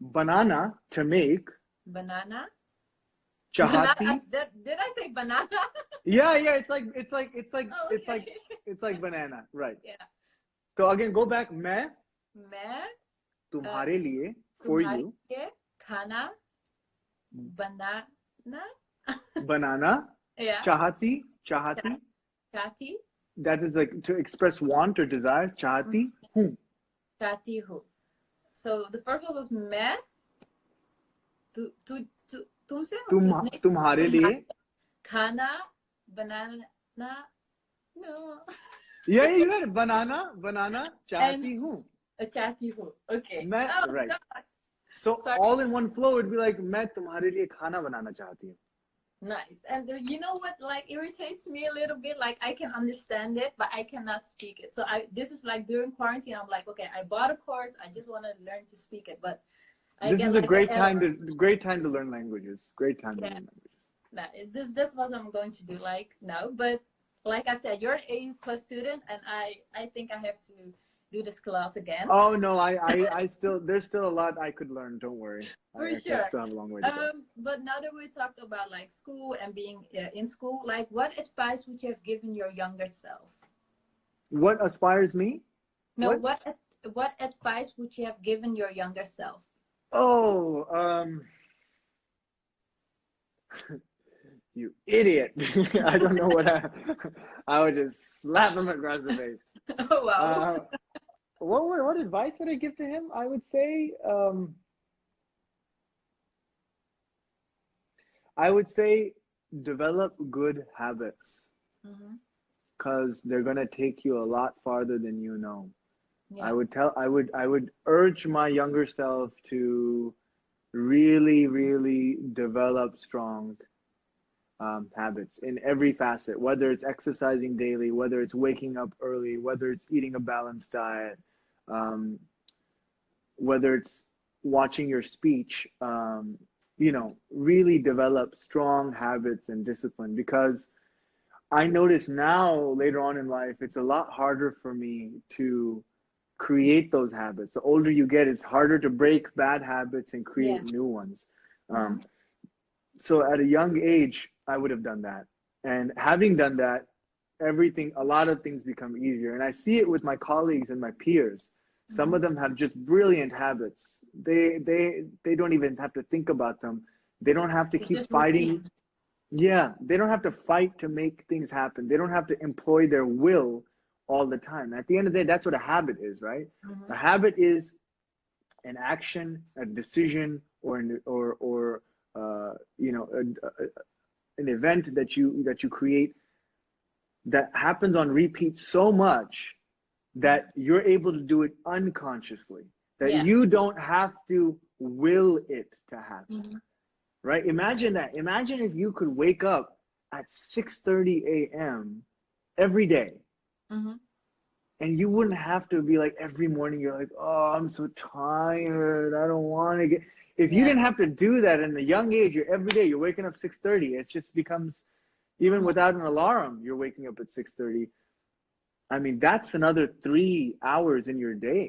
banana, to make, banana, चाहती. Did I say banana? Yeah, it's like Oh, okay. it's like banana, right? Yeah. So again, go back. मैं तुम्हारे लिए, for you, खाना banana, yeah, चाहती. That is like to express want or desire. चाहती हूँ. So the first one was मैं तुमसे तुम्हारे लिए खाना बनाना. No. Yeah, you got it. Banana, चाहती हूँ. चाहती हूँ. Okay. Right. God. So sorry. All in one flow, it'd be like मैं तुम्हारे लिए खाना बनाना चाहती हूँ. Nice. And you know what like irritates me a little bit? Like I can understand it, but I cannot speak it. So this is like during quarantine, I'm like, okay, I bought a course. I just want to learn to speak it, but this is a great time to learn languages. Great time to learn languages. No, that's what I'm going to do like now. But like I said, you're an A plus student, and I think I have to do this class again. Oh no, I still there's still a lot I could learn. Don't worry. For sure. I still have a long way to go. But now that we talked about like school and being in school, like what advice would you have given your younger self? What aspires me? No, what advice would you have given your younger self? Oh, you idiot. I don't know what I would just slap him across the face. Oh, wow. What advice would I give to him? I would say develop good habits, because they're gonna take you a lot farther than you know. Yeah. I would urge my younger self to really, really develop strong habits in every facet, whether it's exercising daily, whether it's waking up early, whether it's eating a balanced diet, um, whether it's watching your speech, really develop strong habits and discipline. Because I notice now later on in life, it's a lot harder for me to create those habits. The older you get, it's harder to break bad habits and Yeah. create new ones. Mm-hmm. So at a young age, I would have done that. And having done that, a lot of things become easier. And I see it with my colleagues and my peers. Some Mm-hmm. of them have just brilliant habits. They don't even have to think about them. They don't have to It's keep just routine. fighting. Yeah, they don't have to fight to make things happen. They don't have to employ their will all the time. At the end of the day, that's what a habit is, right? Mm-hmm. A habit is an action, a decision, or an event that you create that happens on repeat so much Mm-hmm. that you're able to do it unconsciously, that Yeah. you don't have to will it to happen, Mm-hmm. right? Imagine that. Imagine if you could wake up at 6:30 a.m. every day, Mm-hmm. and you wouldn't have to be like every morning you're like, oh, I'm so tired, I don't want to get. If you Yeah. didn't have to do that in a young age, you're every day you're waking up 6:30, it just becomes, even Mm-hmm. without an alarm you're waking up at 6:30. I mean, that's another 3 hours in your day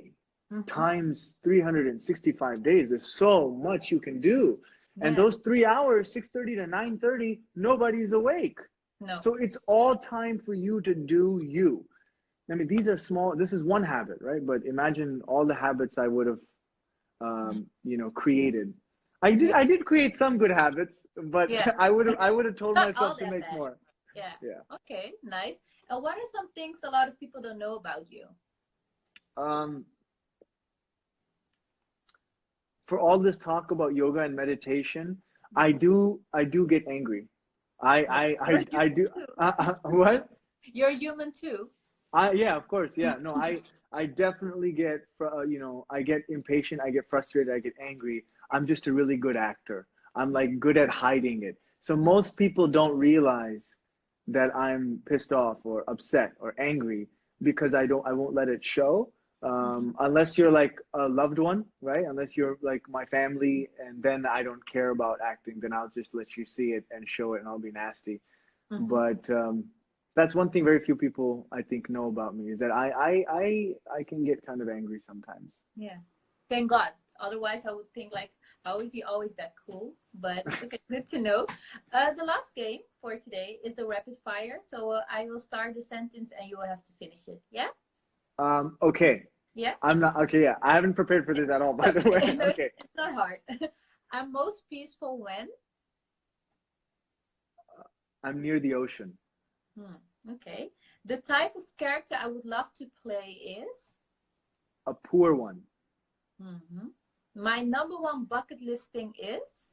Mm-hmm. times 365 days. There's so much you can do. And Yeah. those 3 hours, 6:30 to 9:30, nobody's awake. No. So it's all time for you to do you. I mean, these are small, this is one habit, right? But imagine all the habits I would have, created. Yeah. I did create some good habits, but Yeah. I would have told Not all myself to that make bad. more. Yeah. Yeah. Okay. Nice. And what are some things a lot of people don't know about you? Um, for all this talk about yoga and meditation, I do get angry. I Yeah. I You're I human do. too. What? You're human too. Yeah, of course, yeah. No, I definitely get I get impatient, I get frustrated, I get angry. I'm just a really good actor. I'm Yeah. like good at hiding it. So most people don't realize that I'm pissed off or upset or angry because I won't let it show. Mm-hmm. Unless you're like a loved one, right? Unless you're like my family, and then I don't care about acting. Then I'll just let you see it and show it, and I'll be nasty. Mm-hmm. But that's one thing very few people I think know about me, is that I can get kind of angry sometimes. Yeah. Thank God. Otherwise, I would think like, how is he always that cool? But okay, good to know. The last game for today is the rapid fire. So I will start the sentence and you will have to finish it. Yeah? Okay. Yeah? I'm not okay. Yeah, I haven't prepared for this at all, by the way. No, Okay. it's not hard. I'm most peaceful when? I'm near the ocean. Okay. The type of character I would love to play is? A poor one. Hmm. My number one bucket list thing is?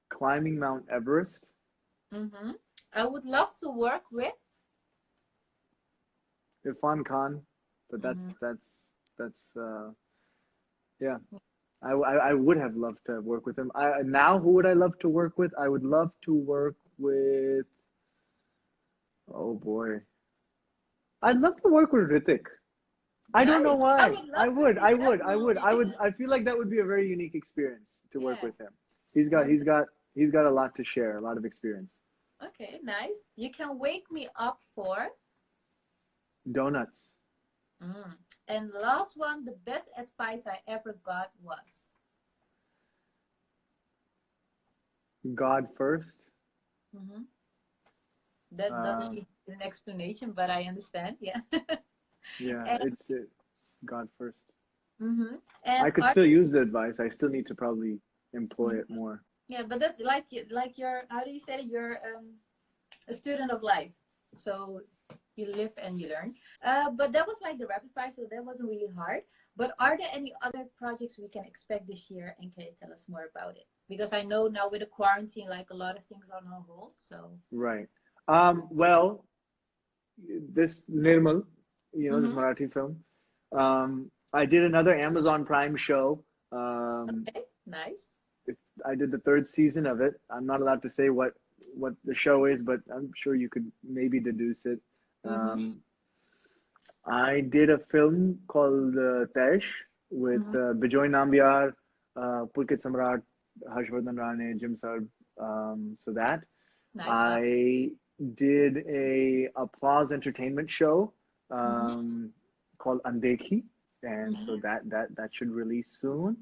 Climbing Mount Everest. Hmm. I would love to work with? Irfan Khan, but Hmm. that's yeah. I would have loved to work with him. Now who would I love to work with? I would love to work with, oh boy. I'd love to work with Ritik. I don't know Nice. I why. would love to see that movie. I feel like that would be a very unique experience to work Yeah. with him. He's got Nice. he's got he's got a lot to share, a lot of experience. Okay, nice. You can wake me up for? Donuts. Mm. And last one, the best advice I ever got was? God first. Hmm. That doesn't Um, need an explanation, but I understand. Yeah. yeah, And, it's God first. hmm I and could are still use the advice. I still need to probably employ it more. yeah, but that's like your how do you say it? You're a student of life, so you live and you learn. But that was like the rapid fire, so that wasn't really hard. But are there any other projects we can expect this year, and can you tell us more about it? Because I know now with the quarantine, like a lot of things are on hold. So. Right. Well, this Nirmal, this Mm-hmm. Marathi film. I did another Amazon Prime show. Okay, nice. I did the third season of it. I'm not allowed to say what the show is, but I'm sure you could maybe deduce it. Mm-hmm. Um, I did a film called Tesh with Mm-hmm. Bijoy Nambiar, Pulkit Samrat, Harshvardhan Rane, Jim Sarb. So that. Nice stuff. I did a applause entertainment show Mm-hmm. called Andekhi, and Mm-hmm. so that should release soon.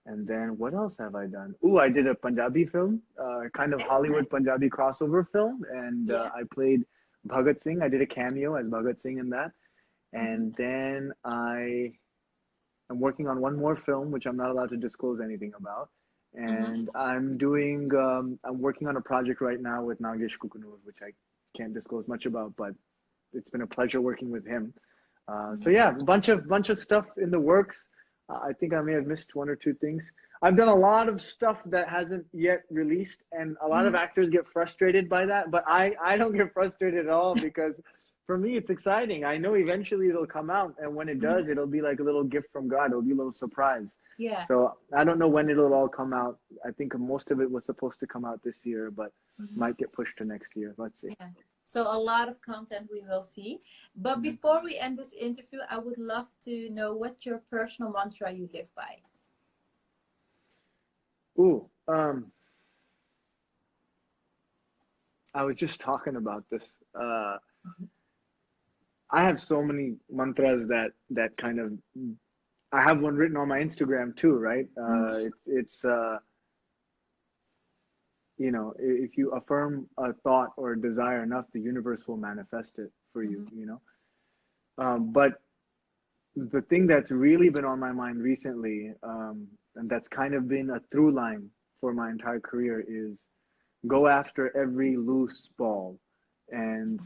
And then what else have I done? Ooh, I did a Punjabi film, kind of That's nice. Hollywood Punjabi crossover film, and Yeah. I played Bhagat Singh. I did a cameo as Bhagat Singh in that. Mm-hmm. And then I am working on one more film, which I'm not allowed to disclose anything about. Mm-hmm. And I'm working on a project right now with Nagesh Kukunur, which I can't disclose much about, but it's been a pleasure working with him. So yeah, bunch of stuff in the works. I think I may have missed one or two things. I've done a lot of stuff that hasn't yet released, and a lot of Mm-hmm. actors get frustrated by that, but I don't get frustrated at all because for me it's exciting. I know eventually it'll come out, and when it Mm-hmm. does, it'll be like a little gift from God. It'll be a little surprise. Yeah. So I don't know when it'll all come out. I think most of it was supposed to come out this year, but Mm-hmm. might get pushed to next year. Let's see. Yeah. So a lot of content we will see. But Mhm. before we end this interview, I would love to know what your personal mantra you live by. Ooh, I was just talking about this. I have so many mantras that kind of. I have one written on my Instagram too, right? Mm-hmm. It's if you affirm a thought or a desire enough, the universe will manifest it for you. Mm-hmm. But the thing that's really been on my mind recently, and that's kind of been a through line for my entire career, is go after every loose ball. And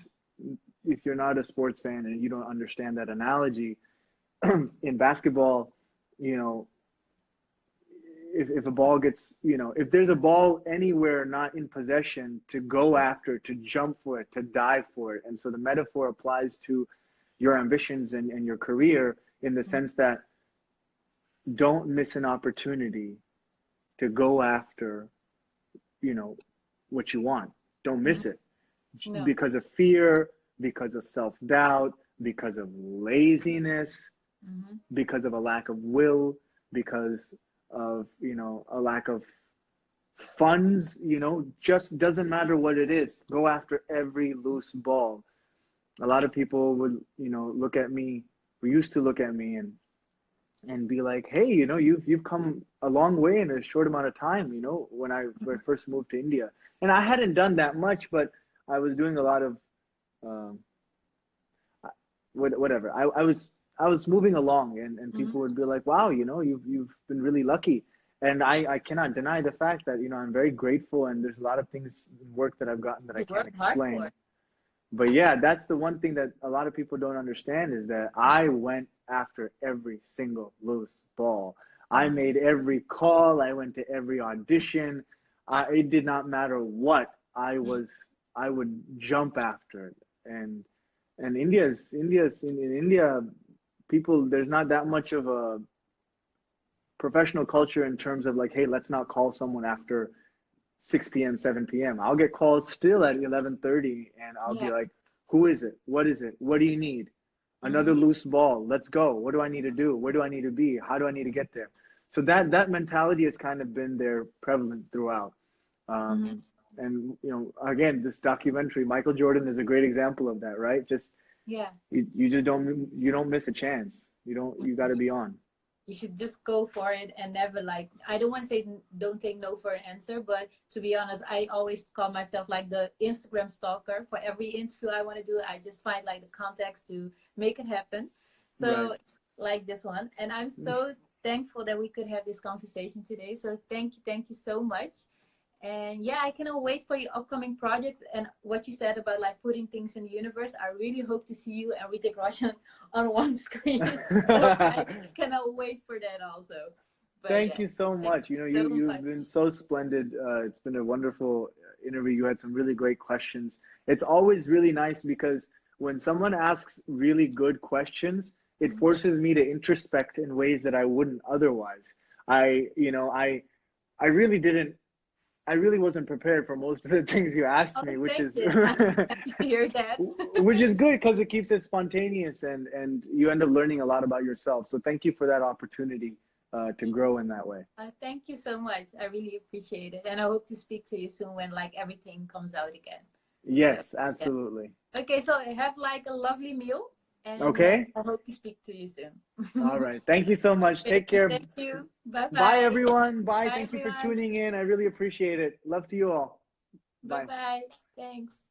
if you're not a sports fan and you don't understand that analogy, in basketball, you know, if a ball gets, if there's a ball anywhere not in possession, to go after, to jump for it, to dive for it. And so the metaphor applies to your ambitions and your career in the sense that don't miss an opportunity to go after, you know, what you want. Don't Mm-hmm. miss it No. because of fear, because of self-doubt, because of laziness, Mm-hmm. because of a lack of will, because of, a lack of funds, just doesn't matter what it is. Go after every loose ball. A lot of people would, look at me, who used to look at me and be like, hey, you've come a long way in a short amount of time, when I first moved to India. And I hadn't done that much, but I was doing a lot of um, whatever. I was moving along, and Mm-hmm. people would be like, wow, you've been really lucky. And I cannot deny the fact that, I'm very grateful, and there's a lot of things in work that I've gotten that I You can't work hard for explain. it. But yeah, that's the one thing that a lot of people don't understand, is that I went after every single loose ball. I Mm-hmm. made every call. I went to every audition. It did not matter what. I would jump after it. And in India, people, there's not that much of a professional culture in terms of like, hey, let's not call someone after 6 p.m., 7 p.m. I'll get calls still at 11:30, and I'll be Yeah. like, who is it? What is it? What do you need? Another Mm-hmm. loose ball. Let's go. What do I need to do? Where do I need to be? How do I need to get there? So that mentality has kind of been there prevalent throughout. Mm-hmm. And again, this documentary, Michael Jordan is a great example of that, right? Just Yeah. you just don't miss a chance. You got to be on. You should just go for it and never, like, I don't want to say don't take no for an answer, but to be honest, I always call myself like the Instagram stalker. For every interview I want to do, I just find like the context to make it happen. Right. So like this one, and I'm so thankful that we could have this conversation today. So thank you so much. And yeah, I cannot wait for your upcoming projects and what you said about like putting things in the universe. I really hope to see you and Ritik Roshan on one screen. So I cannot wait for that also. But Thank yeah, you so thank much. you so You've much. been so splendid. It's been a wonderful interview. You had some really great questions. It's always really nice because when someone asks really good questions, it forces me to introspect in ways that I wouldn't otherwise. I, you know, I really didn't. I really wasn't prepared for most of the things you asked Oh, me, which thank is you. I'm happy to hear that. which is good because it keeps it spontaneous and you end up learning a lot about yourself. So thank you for that opportunity to grow in that way. Thank you so much. I really appreciate it. And I hope to speak to you soon when like everything comes out again. So, Yes, yeah. absolutely. Okay, so have like a lovely meal and Okay. I hope to speak to you soon. All right. Thank you so much. Okay, Take care. thank you. Bye Bye, bye. everyone. Bye. Bye Thank you for everyone. tuning in. I really appreciate it. Love to you all. Bye Bye. bye. Thanks.